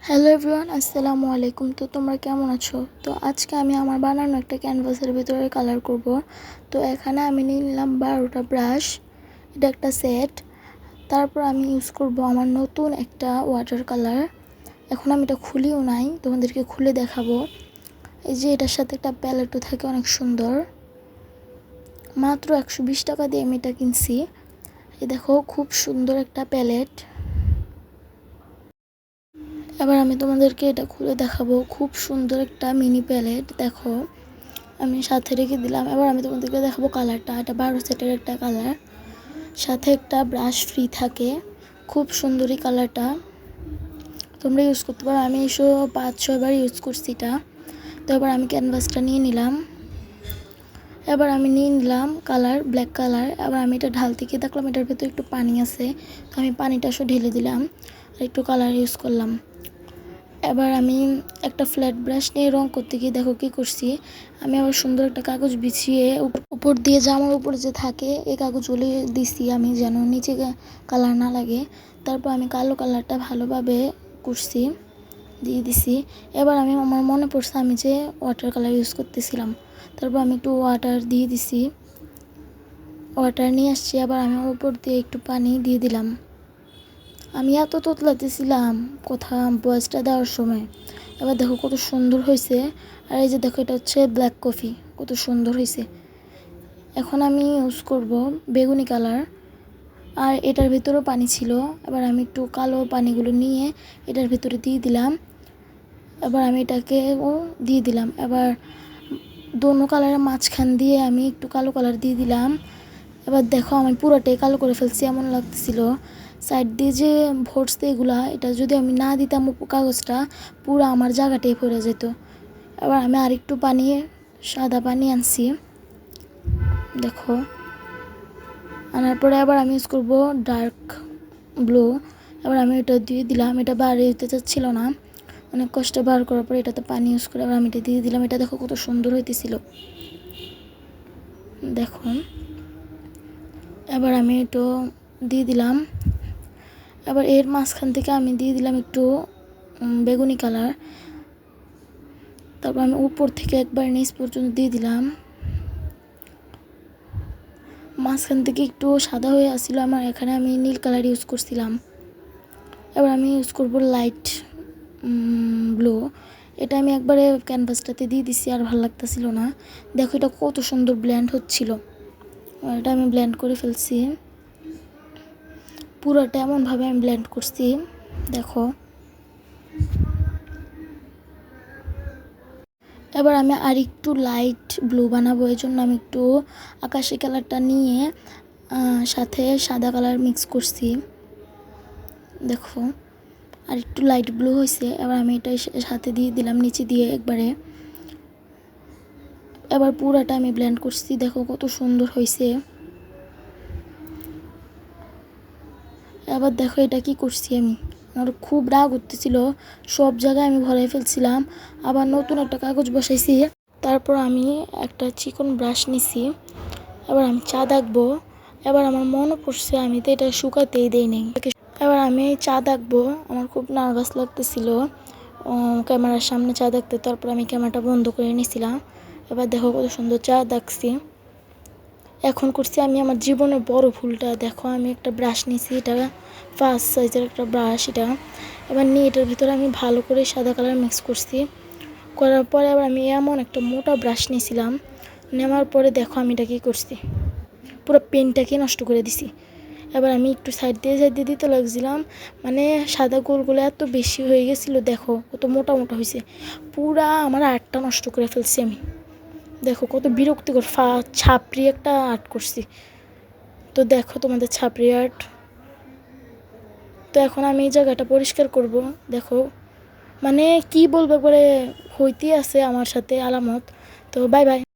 Hello everyone, আসসালামু আলাইকুম। তো তোমরা কেমন আছো? তো আজকে আমি আমার বানানো একটা ক্যানভাসের ভিতরে কালার করব। তো এখানে আমি নিয়ে নিলাম 12টা ব্রাশ, এটা একটা সেট। তারপর আমি ইউজ করব আমার নতুন একটা ওয়াটার কালার। এখন আমি এটা খুলিও নাই, তোমাদেরকে খুলে দেখাবো। এই যে এটার সাথে একটা প্যালেটও থাকে, অনেক সুন্দর। মাত্র 120 টাকা দিয়ে আমি এটা কিনছি। এই দেখো, খুব সুন্দর একটা প্যালেট। এবার আমি তোমাদেরকে এটা খুলে দেখাবো। খুব সুন্দর একটা মিনি প্যালেট, দেখো আমি সাথে রেখে দিলাম। এবার আমি তোমাদেরকে দেখাবো কালারটা। এটা 12 সেটের একটা কালার, সাথে একটা ব্রাশ ফ্রি থাকে। খুব সুন্দরই কালারটা, তোমরা ইউজ করতে পারো। আমি এসো 5-6 বার ইউজ করছি এটা। তো এবার আমি ক্যানভাসটা নিয়ে নিলাম। এবার আমি নিয়ে নিলাম কালার, ব্ল্যাক কালার। এবার আমি এটা ঢালতে গিয়ে দেখলাম এটার ভেতরে একটু পানি আছে, তো আমি পানিটা ঢেলে দিলাম আর একটু কালার ইউজ করলাম। এবার আমি একটা ফ্ল্যাট ব্রাশ নিয়ে রং করতে গিয়ে দেখো কী করছি। আমি আবার সুন্দর একটা কাগজ বিছিয়ে উপর দিয়ে জামার উপরে যে থাকে এই কাগজগুলো দিছি আমি, যেন নিচে কালার না লাগে। তারপর আমি কালো কালারটা ভালোভাবে করছি, দিয়ে দিছি। এবার আমার মনে পড়ছে আমি যে ওয়াটার কালার ইউজ করতেছিলাম। তারপর আমি একটু ওয়াটার দিয়ে দিছি, ওয়াটার নিয়ে আসছি। আবার আমি উপর দিয়ে একটু পানি দিয়ে দিলাম। আমি এত তোতলাতেছিলাম কথা ভয়েসটা দেওয়ার সময়। এবার দেখো কত সুন্দর হয়েছে। আর এই যে দেখো, এটা হচ্ছে ব্ল্যাক কফি, কত সুন্দর হয়েছে। এখন আমি ইউজ করব বেগুনি কালার, আর এটার ভিতরেও পানি ছিল। এবার আমি একটু কালো পানিগুলো নিয়ে এটার ভিতরে দিয়ে দিলাম। এবার আমি এটাকেও দিয়ে দিলাম। এবার দোনো কালারের মাঝখান দিয়ে আমি একটু কালো কালার দিয়ে দিলাম। এবার দেখো আমি পুরোটাই কালো করে ফেলছি, এমন লাগতেছিল। সাইড দিয়ে যে ভরছে এগুলা, এটা যদি আমি না দিতাম কাগজটা, পুরো আমার জায়গাটাই পড়ে যেত। এবার আমি আরেকটু পানি, সাদা পানি আনছি, দেখো। আনার পরে আবার আমি ইউজ করবো ডার্ক ব্লু। এবার আমি এটা দিয়ে দিলাম। এটা বার হইতে চাচ্ছিল না, অনেক কষ্টে বার করার পরে এটাতে পানি ইউজ করে আবার আমি এটা দিয়ে দিলাম। এটা দেখো কত সুন্দর হইতেছিল, দেখো। এবার আমি একটু দিয়ে দিলাম। এবার এর মাঝখান থেকে আমি দিয়ে দিলাম একটু বেগুনি কালার। তারপর আমি উপর থেকে একবার নিচ পর্যন্ত দিয়ে দিলাম। মাঝখান থেকে একটু সাদা হয়ে আসছিলো আমার, এখানে আমি নীল কালার ইউজ করছিলাম। এবার আমি ইউজ করব লাইট ব্লু। এটা আমি একবারে ক্যানভাসটাতে দিয়ে দিছি, আর ভালো লাগতেছিল না। দেখো এটা কত সুন্দর ব্লেন্ড হচ্ছিল। এটা আমি ব্লেন্ড করে ফেলছি, পুরোটা এমনভাবে আমি ব্লেন্ড করছি, দেখো। এবার আমি আর একটু লাইট ব্লু বানাবো, এই জন্য আমি একটু আকাশি কালারটা নিয়ে সাথে সাদা কালার মিক্স করছি, দেখো। আর একটু লাইট ব্লু হয়েছে। এবার আমি এটা সাথে দিয়ে দিলাম নিচে দিয়ে একবারে। এবার পুরাটা আমি ব্লেন্ড করছি, দেখো কত সুন্দর হয়েছে। এবার দেখো এটা কি করছি আমি, আমার খুব রাগ উঠতেছিল, সব জায়গায় আমি ভরাই ফেলছিলাম। আবার নতুন একটা কাগজ বসাইছি। তারপর আমি একটা চিকন ব্রাশ নিছি। এবার আমি চা দাগবো। এবার আমার মনে পড়ছে আমি তো এটা শুকাতেই দেই নাই। এবার আমি চা দাগবো, আমার খুব নার্ভাস লাগতেছিল ক্যামেরার সামনে চা দাগতে। তারপর আমি ক্যামেরাটা বন্ধ করে নিয়েছিলাম। এবার দেখো কত সুন্দর চা দাগছি। এখন করছি আমি আমার জীবনের বড় ভুলটা, দেখো আমি একটা ব্রাশ নিয়েছি, এটা ফার্স্ট সাইজের একটা ব্রাশ এটা। এবার নিয়ে এটার ভিতরে আমি ভালো করে সাদা কালার মিক্স করছি। করার পরে আবার আমি এমন একটা মোটা ব্রাশ নিয়েছিলাম, নেওয়ার পরে দেখো আমি এটা কী করছি, পুরো পেনটাকে নষ্ট করে দিছি। এবার আমি একটু সাইড দিয়ে দিতে লাগছিলাম, মানে সাদা গোলগুলো এত বেশি হয়ে গেছিলো, দেখো কত মোটা মোটা হয়েছে। পুরা আমার আর্টটা নষ্ট করে ফেলছি আমি, দেখো কত বিরক্তিকর ছাপড়ি একটা আর্ট করছি। তো দেখো তোমাদের ছাপড়ি আর্ট। তো এখন আমি এই জায়গাটা পরিষ্কার করব, দেখো মানে কি বলবো, একবারে হইতে আছে আমার সাথে আলামত। তো বাই বাই।